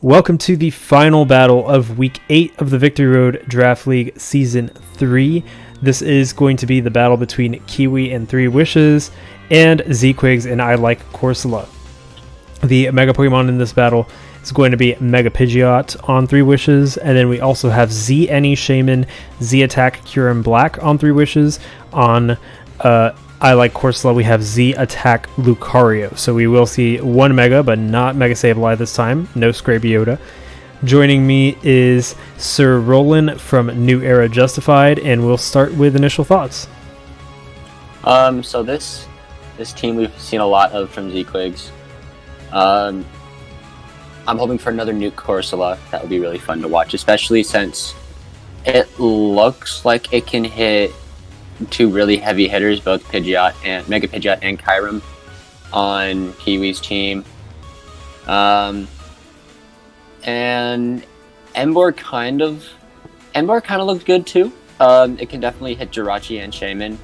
Welcome to the final battle of Week 8 of the Victory Road Draft League Season 3. This is going to be the battle between Kiwi and 3 Wishes and Z-Quigs and I Like Corsola. The Mega Pokemon in this battle is going to be Mega Pidgeot on 3 Wishes, and then we also have Z Any Shaman, Z Attack Kyurem Black on 3 Wishes. On I Like Corsola, we have Z Attack Lucario. So we will see one Mega, but not Mega Sableye this time. No Scrabiota. Joining me is Sir Roland from New Era Justified, and we'll start with initial thoughts. So this team we've seen a lot of from Z-Quigs. I'm hoping for another new Corsola. That would be really fun to watch, especially since it looks like it can hit 2 really heavy hitters, both Pidgeot and Mega Pidgeot and Kyurem on Kiwi's team. And Emboar kind of looks good too. It can definitely hit Jirachi and Shaman,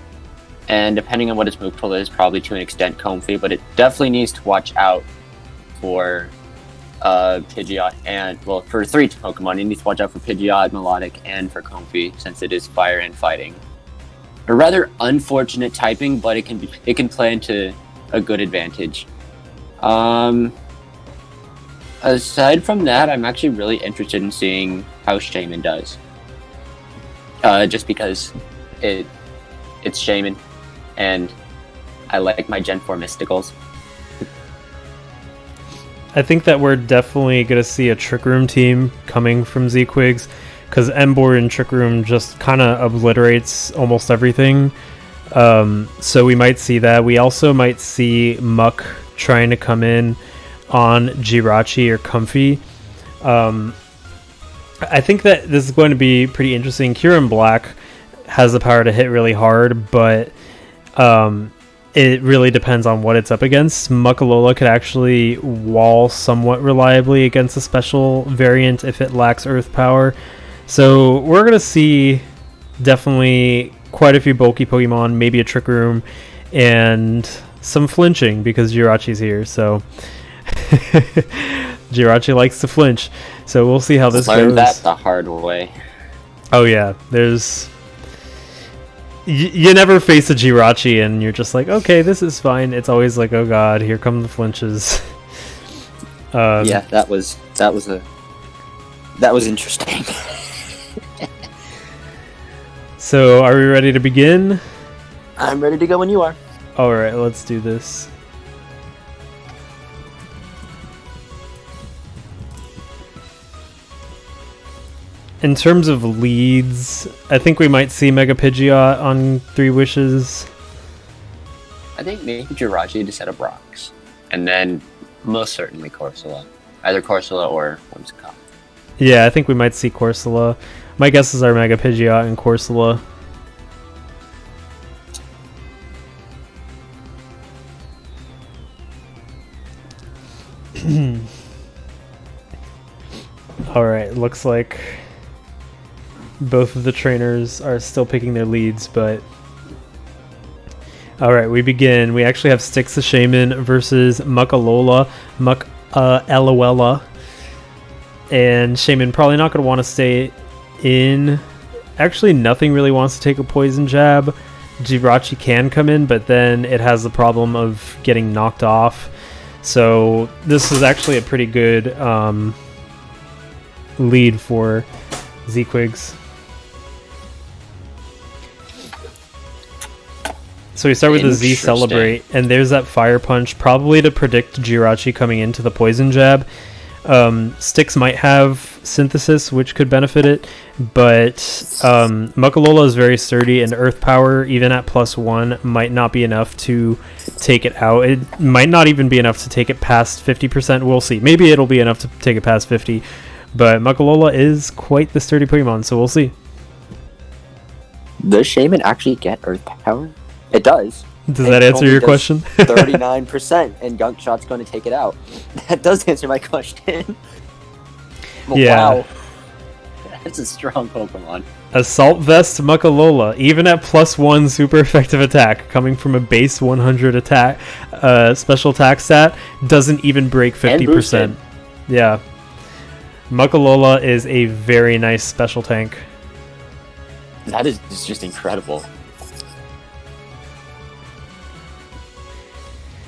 and depending on what its move pool is, probably to an extent Comfey, but it definitely needs to watch out for Pidgeot and, well, for 3 Pokemon, it needs to watch out for Pidgeot, Melodic, and for Comfey, since it is fire and fighting. A rather unfortunate typing, but it can play into a good advantage. Aside from that, I'm actually really interested in seeing how Shaman does. Just because it's Shaman, and I like my Gen 4 Mysticals. I think that we're definitely going to see a Trick Room team coming from Z-Quigs, because Emboar in Trick Room just kind of obliterates almost everything. So we might see that. We also might see Muck trying to come in on Jirachi or Comfey. I think that this is going to be pretty interesting. Kyurem Black has the power to hit really hard, but it really depends on what it's up against. Muckalola could actually wall somewhat reliably against a special variant if it lacks Earth power. So we're going to see definitely quite a few bulky Pokemon, maybe a Trick Room, and some flinching because Jirachi's here. So Jirachi likes to flinch. So we'll see how this goes. Learned that the hard way. Oh yeah, there's... You never face a Jirachi and you're just like, okay, this is fine. It's always like, oh god, here come the flinches. Yeah, that was interesting. So, are we ready to begin? I'm ready to go when you are. Alright, let's do this. In terms of leads, I think we might see Mega Pidgeot on 3 Wishes. I think maybe Jirachi to set up rocks. And then most certainly Corsola. Either Corsola or Whimsicott. Yeah, I think we might see Corsola. My guesses are Mega Pidgeot and Corsola. Alright, looks like both of the trainers are still picking their leads, but... Alright, we begin. We actually have Styx the Shaman versus Muckalola. Muck-Eloella. And Shaman probably not going to want to stay in. Actually, nothing really wants to take a poison jab. Jirachi can come in, but then it has the problem of getting knocked off. So this is actually a pretty good lead for Z-Quigs. So we start with the Z Celebrate, and there's that Fire Punch, probably to predict Jirachi coming into the poison jab. Styx might have Synthesis, which could benefit it, but Muckalola is very sturdy, and Earth Power, even at +1, might not be enough to take it out. It might not even be enough to take it past 50%. We'll see. Maybe it'll be enough to take it past 50, but Muckalola is quite the sturdy Pokemon, so we'll see. Does Shaman actually get Earth Power? It does. Does that answer your question? 39%, and Gunk Shot's going to take it out. That does answer my question. Yeah. Wow. That's a strong Pokemon. Assault Vest Muckalola, even at +1 super effective attack, coming from a base 100 attack, special attack stat, doesn't even break 50%. Yeah. Muckalola is a very nice special tank. That is just incredible.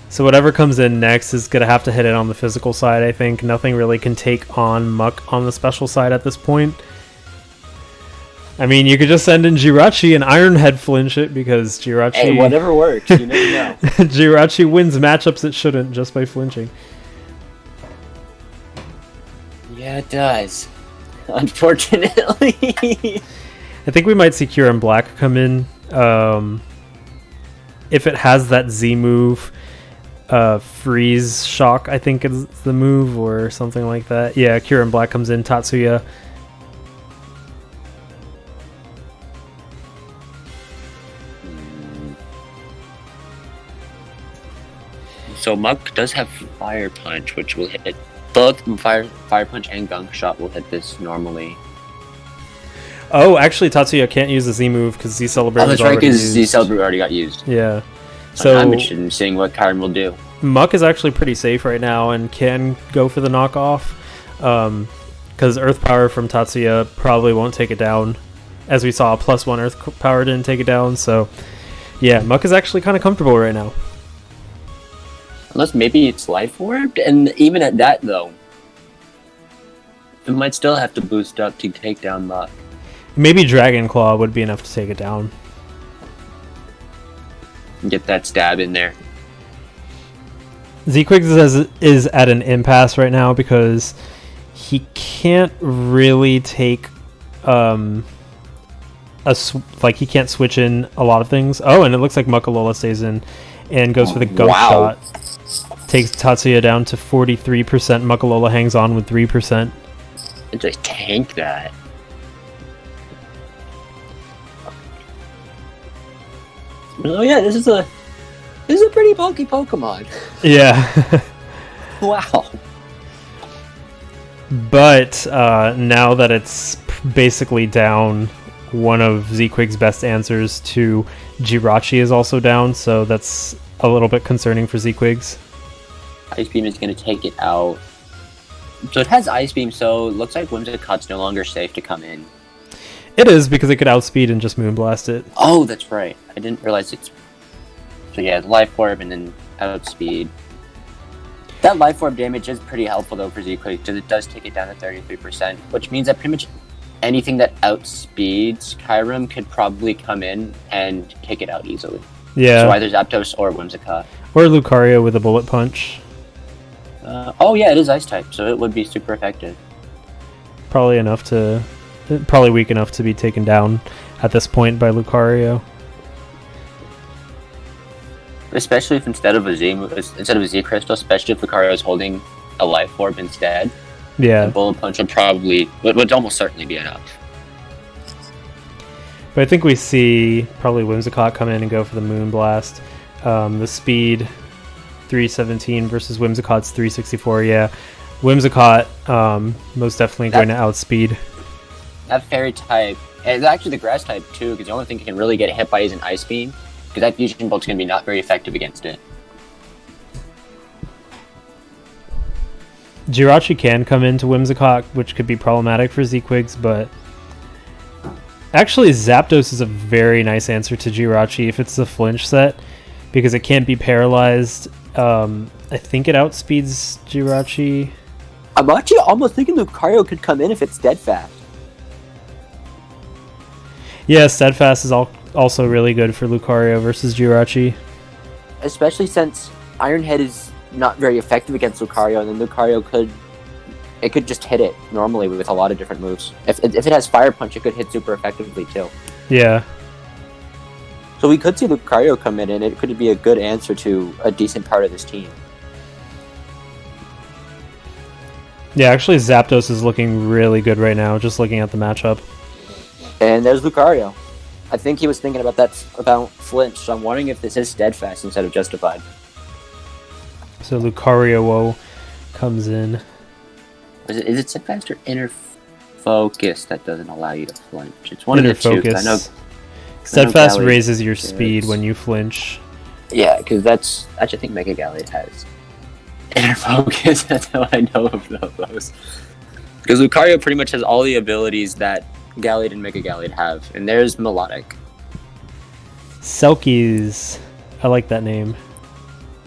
So whatever comes in next is going to have to hit it on the physical side, I think. Nothing really can take on Muck on the special side at this point. I mean, you could just send in Jirachi and Ironhead flinch it, because Jirachi... Hey, whatever works, you never know. Jirachi wins matchups it shouldn't just by flinching. Yeah, it does. Unfortunately. I think we might see Kieran Black come in. If it has that Z move, Freeze Shock, I think is the move, or something like that. Yeah, Kieran Black comes in, Tatsuya. So Muck does have Fire Punch, which will hit both Fire Punch and Gunk Shot will hit this normally. Oh, actually, Tatsuya can't use the Z move because Z Celebrate. Oh, that's right, because Z Celebrate already got used. Yeah. So I'm interested in seeing what Kyron will do. Muck is actually pretty safe right now and can go for the knockoff, because Earth Power from Tatsuya probably won't take it down. As we saw, +1 Earth Power didn't take it down, so yeah, Muck is actually kind of comfortable right now. Unless maybe it's Life Orbed, and even at that though, it might still have to boost up to take down Muck. Maybe Dragon Claw would be enough to take it down. Get that stab in there. Z-Quigs is at an impasse right now because he can't really take he can't switch in a lot of things. Oh, and it looks like Muckalola stays in and goes for the Gunk Shot. Takes Tatsuya down to 43%. Muckalola hangs on with 3%. And just tank that. Oh yeah, this is a pretty bulky Pokemon. Yeah. Wow. But now that it's basically down, one of Z-Quig's best answers to Jirachi is also down, so that's a little bit concerning for Z-Quigs. Ice Beam is going to take it out. So it has Ice Beam, so it looks like Whimsicott's no longer safe to come in. It is, because it could outspeed and just Moonblast it. Oh, that's right. I didn't realize it's... So yeah, Life Orb and then outspeed. That Life Orb damage is pretty helpful though for Z-Quig, because it does take it down to 33%, which means that pretty much anything that outspeeds Kyurem could probably come in and take it out easily. Yeah. So either Zapdos or Whimsicott. Or Lucario with a Bullet Punch. Oh yeah, it is Ice type, so it would be super effective. Probably weak enough to be taken down at this point by Lucario. Especially if instead of a Z Crystal, especially if Lucario is holding a Life Orb instead. Yeah. A Bullet Punch would almost certainly be enough. But I think we see probably Whimsicott come in and go for the Moonblast. The speed 317 versus Whimsicott's 364. Yeah, Whimsicott most definitely going to outspeed. That Fairy type, and actually the Grass type too, because the only thing it can really get hit by is an Ice Beam, because that Fusion Bolt's going to be not very effective against it. Jirachi can come into Whimsicott, which could be problematic for Z-Quigs, but actually Zapdos is a very nice answer to Jirachi if it's the flinch set, because it can't be paralyzed. I think it outspeeds Jirachi. I'm actually almost thinking Lucario could come in if it's Steadfast. Yeah, Steadfast is also really good for Lucario versus Jirachi. Especially since Ironhead is not very effective against Lucario, and then Lucario could just hit it normally with a lot of different moves. If it has Fire Punch, it could hit super effectively too. Yeah. So we could see Lucario come in, and it could be a good answer to a decent part of this team. Yeah, actually Zapdos is looking really good right now, just looking at the matchup. And there's Lucario. I think he was thinking about flinch, so I'm wondering if this is Steadfast instead of Justified. So Lucario comes in. Is it Steadfast or Inner Focus that doesn't allow you to flinch? It's one Inner of the two. Focus. I know Steadfast Gallade raises your speed when you flinch. Yeah, because that's... Actually, I think Mega Gallade has Inner Focus. That's how I know of those. Because Lucario pretty much has all the abilities that Gallade and Mega Gallade have. And there's Melodic. Selkies. I like that name.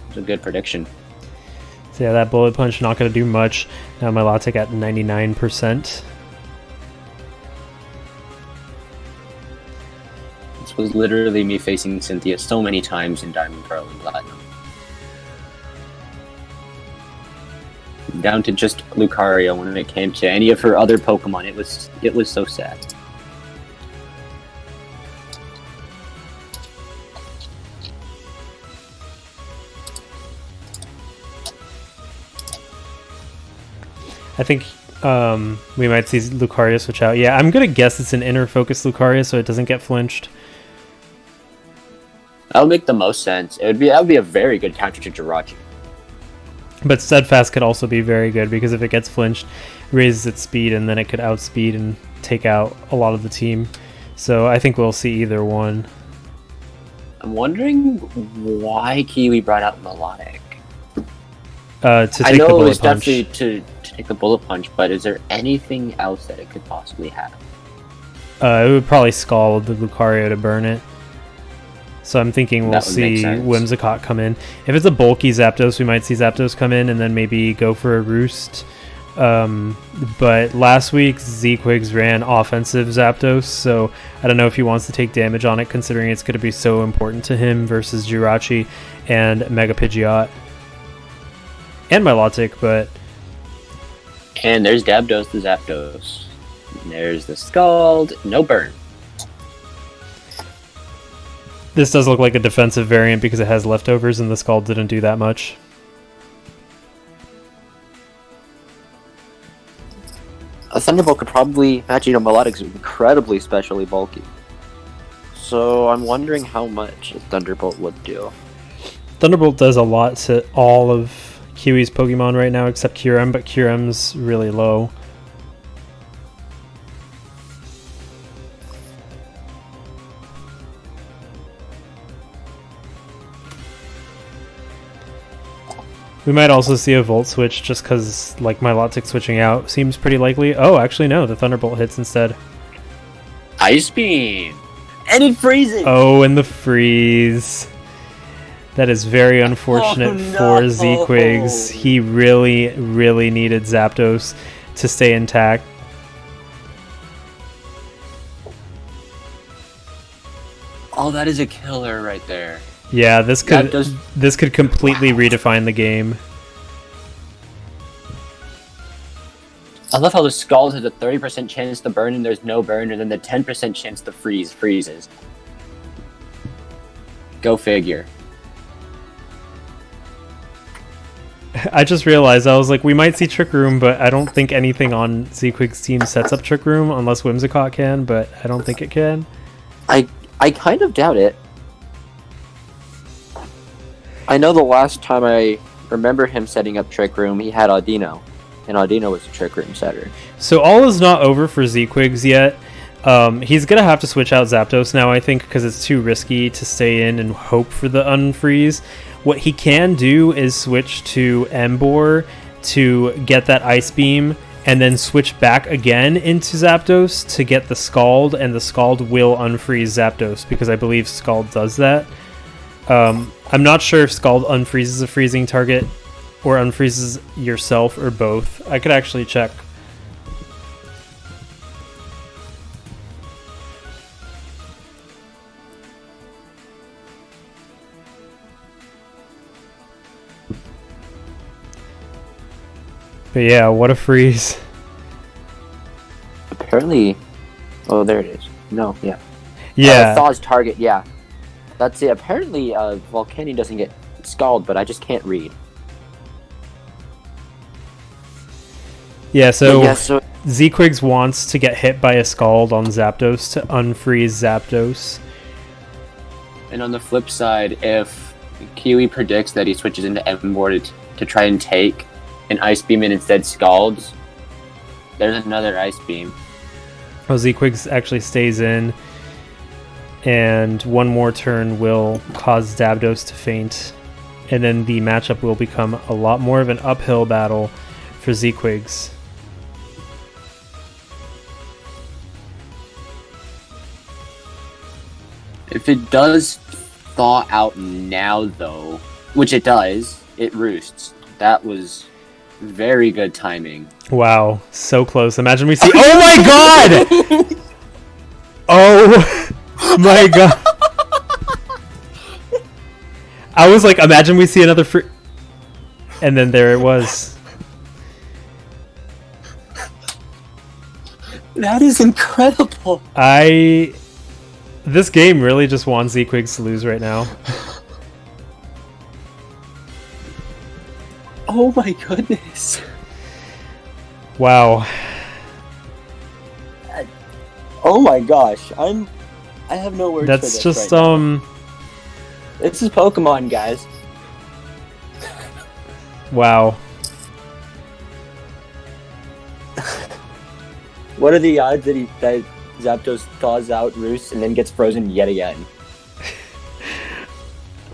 It's a good prediction. So yeah, that Bullet Punch not going to do much. Now my Milotic at 99%. This was literally me facing Cynthia so many times in Diamond, Pearl, and Platinum. Down to just Lucario when it came to any of her other Pokemon. It was so sad. I think we might see Lucario switch out. Yeah, I'm going to guess it's an inner focus Lucario so it doesn't get flinched. That would make the most sense. That would be a very good counter to Jirachi. But Steadfast could also be very good because if it gets flinched, it raises its speed and then it could outspeed and take out a lot of the team. So I think we'll see either one. I'm wondering why Kiwi brought out Melodic. To take I know the it was Bullet Punch. definitely to take the Bullet Punch, but is there anything else that it could possibly have? It would probably scald the Lucario to burn it. So I'm thinking we'll see Whimsicott come in. If it's a bulky Zapdos, we might see Zapdos come in and then maybe go for a Roost. But last week, Z-Quigs ran offensive Zapdos, so I don't know if he wants to take damage on it, considering it's going to be so important to him versus Jirachi and Mega Pidgeot. And Milotic, but... And there's Dabdos the Zapdos. And there's the Scald. No burn. This does look like a defensive variant because it has leftovers and the Scald didn't do that much. A Thunderbolt could probably... Actually, Melodic's incredibly specially bulky. So I'm wondering how much a Thunderbolt would do. Thunderbolt does a lot to all of Kiwi's Pokemon right now except Kyurem, but Kyurem's really low. We might also see a Volt switch just because, like, Milotic switching out seems pretty likely. Oh, actually, no. The Thunderbolt hits instead. Ice Beam! And it freezes! Oh, and the freeze. That is very unfortunate for Z-Quigs. He really, really needed Zapdos to stay intact. Oh, that is a killer right there. Yeah, this could completely redefine the game. I love how the Scald has a 30% chance to burn and there's no burn, and then the 10% chance to freezes. Go figure. I just realized, I was like, we might see Trick Room, but I don't think anything on Z-Quig's team sets up Trick Room, unless Whimsicott can, but I don't think it can. I kind of doubt it. I know the last time I remember him setting up Trick Room, he had Audino, and Audino was a Trick Room setter. So all is not over for Z-Quigs yet. He's going to have to switch out Zapdos now, I think, because it's too risky to stay in and hope for the unfreeze. What he can do is switch to Emboar to get that Ice Beam, and then switch back again into Zapdos to get the Scald, and the Scald will unfreeze Zapdos, because I believe Scald does that. I'm not sure if Scald unfreezes a freezing target or unfreezes yourself or both. I could actually check. But yeah, what a freeze. Apparently... Oh, there it is. No, yeah. Yeah. Thaw's target, yeah. That's it. Apparently, Volcanion doesn't get Scald, but I just can't read. Yeah, so, so Z-Quigs wants to get hit by a Scald on Zapdos to unfreeze Zapdos. And on the flip side, if Kiwi predicts that he switches into Emboar to try and take an Ice Beam and instead Scalds, there's another Ice Beam. Oh, Z-Quigs actually stays in, and one more turn will cause Zapdos to faint, and then the matchup will become a lot more of an uphill battle for Z-Quigs. If it does thaw out now, though, which it does, it roosts. That was very good timing. Wow, so close. Imagine we see. Oh my god! Oh my god! I was like, imagine we see another free. And then there it was. That is incredible. This game really just wants Zequigs to lose right now. Oh my goodness. Wow. Oh my gosh. I have no words for That's this just, right now. This is Pokemon, guys. Wow. What are the odds that Zapdos thaws out, roosts, and then gets frozen yet again?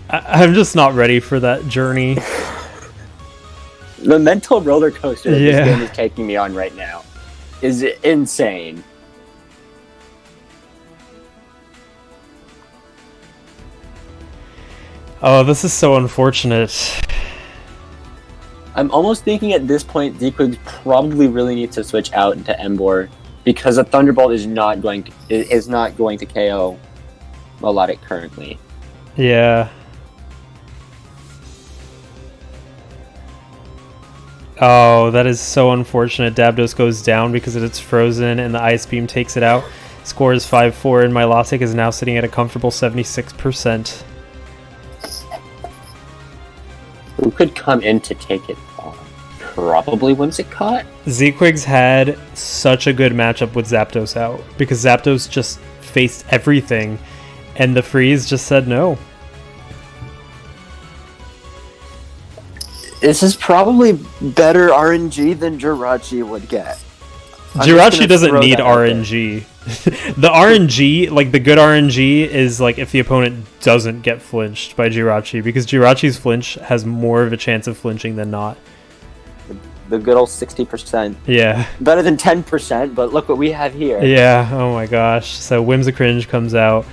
I'm just not ready for that journey. The mental roller coaster that Yeah. this game is taking me on right now is insane. Oh, this is so unfortunate. I'm almost thinking at this point Zequigs probably really needs to switch out into Emboar because a Thunderbolt is not going to KO Melodic currently. Yeah. Oh, that is so unfortunate. Dabdos goes down because it's frozen and the Ice Beam takes it out. Score is 5-4 and Milotic is now sitting at a comfortable 76%. Who could come in to take it on? Probably Whimsicott? Zequigs had such a good matchup with Zapdos out because Zapdos just faced everything and the Freeze just said no. This is probably better RNG than Jirachi would get. Jirachi doesn't need RNG. The RNG, like the good RNG, is like if the opponent doesn't get flinched by Jirachi, because Jirachi's flinch has more of a chance of flinching than not. The good old 60%. Yeah. Better than 10%, but look what we have here. Yeah, oh my gosh. So Whimsicringe comes out.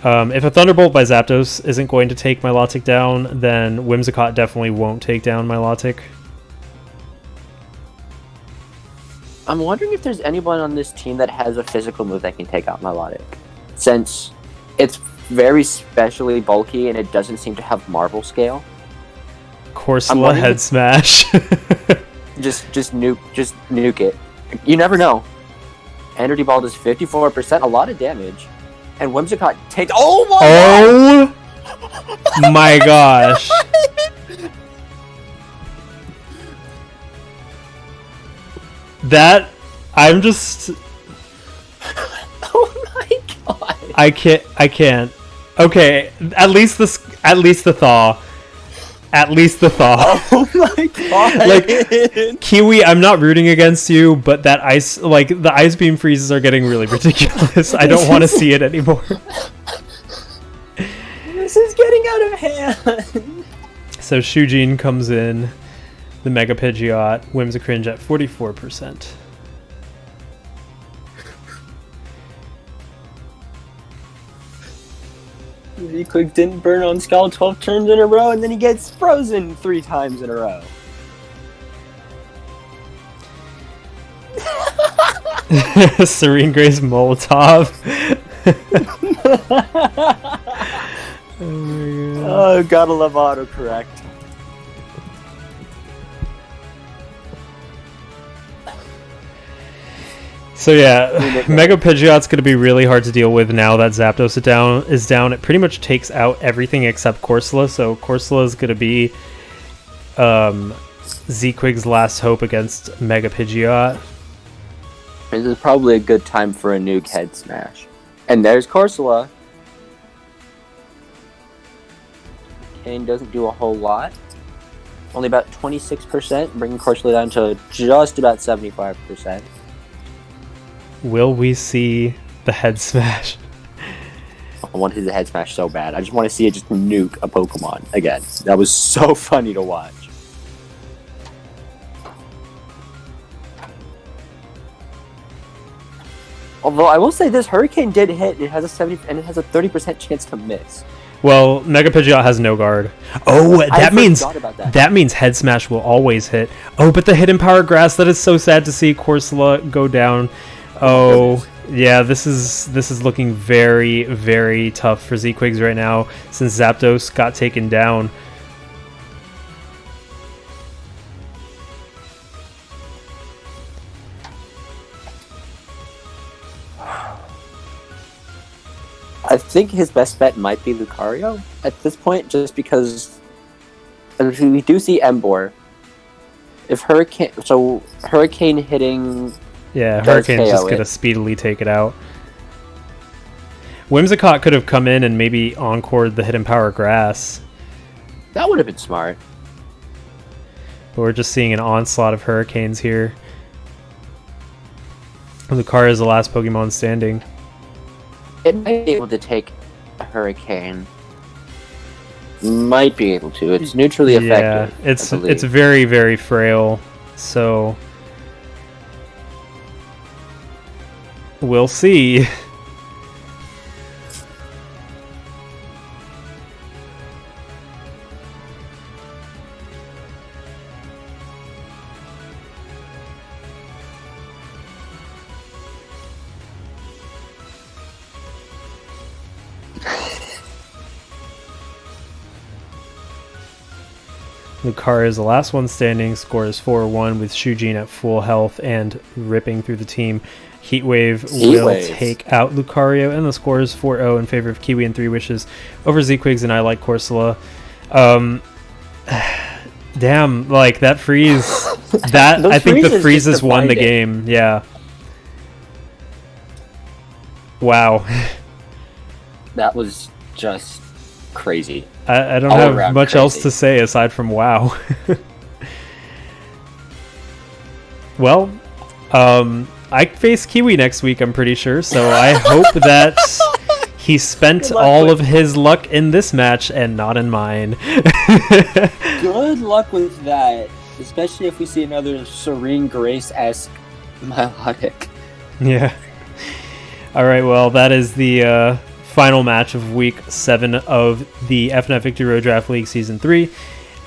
If a Thunderbolt by Zapdos isn't going to take Milotic down, then Whimsicott definitely won't take down Milotic. I'm wondering if there's anyone on this team that has a physical move that can take out Milotic. Since it's very specially bulky and it doesn't seem to have Marvel scale. Corsola Head Smash. just nuke it. You never know. Energy Ball does 54%, a lot of damage. And Whimsicott takes... Oh my gosh. That... I'm just... Oh my god. I can't. Okay, at least the thaw. At least the thaw. Oh my god. Like, Kiwi, I'm not rooting against you, but that ice, like, the Ice Beam freezes are getting really ridiculous. I don't want to see it anymore. This is getting out of hand. So Shujin comes in, the Mega Pidgeot, Whimsicringe at 44%. Zequigs didn't burn on Skull 12 turns in a row, and then he gets frozen 3 times in a row. Serene Grace Molotov. Oh my god. Oh, gotta love autocorrect. So yeah, Mega Pidgeot's going to be really hard to deal with now that Zapdos is down. It pretty much takes out everything except Corsola, so Corsola is going to be Zequig's last hope against Mega Pidgeot. This is probably a good time for a nuke head smash. And there's Corsola. Kane doesn't do a whole lot. Only about 26%, bringing Corsola down to just about 75%. Will we see the head smash? I want his head smash so bad. I just want to see it just nuke a Pokemon again. That was so funny to watch. Although I will say this Hurricane did hit, and it has a 30% chance to miss. Well, Mega Pidgeot has no guard. Oh, that means Head Smash will always hit. Oh, but the Hidden Power Grass, that is so sad to see Corsola go down. Oh, yeah, this is looking very, very tough for Z-Quigs right now since Zapdos got taken down. I think his best bet might be Lucario at this point, just because we do see Emboar. If Hurricane hitting, yeah, Hurricane's just gonna speedily take it out. Whimsicott could have come in and maybe encored the Hidden Power Grass. That would have been smart. But we're just seeing an onslaught of Hurricanes here. Lucario is the last Pokemon standing. It might be able to take a Hurricane. Might be able to. It's neutrally effective. Yeah, it's very, very frail. So we'll see. Lucario is the last one standing, score is 4-1 with Shujin at full health and ripping through the team. Heatwave will take out Lucario, and the score is 4-0 in favor of Kiwi and 3 Wishes over Z-Quigs and I Like Corsola. Damn, like that freeze, I think the freezes won the game, yeah. Wow. That was just crazy. I don't have much else to say aside from wow. Well, I face Kiwi next week, I'm pretty sure, so I hope that he spent all of his luck in this match and not in mine. Good luck with that, especially if we see another Serene Grace-esque Milotic. Yeah. Alright, well, that is the final match of Week 7 of the FNF Victory Road Draft League Season 3.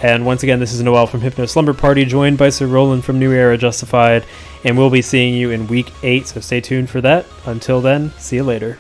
And once again, this is Noel from Hypno Slumber Party, joined by Sir Roland from New Era Justified, and we'll be seeing you in Week 8, so stay tuned for that. Until then, see you later.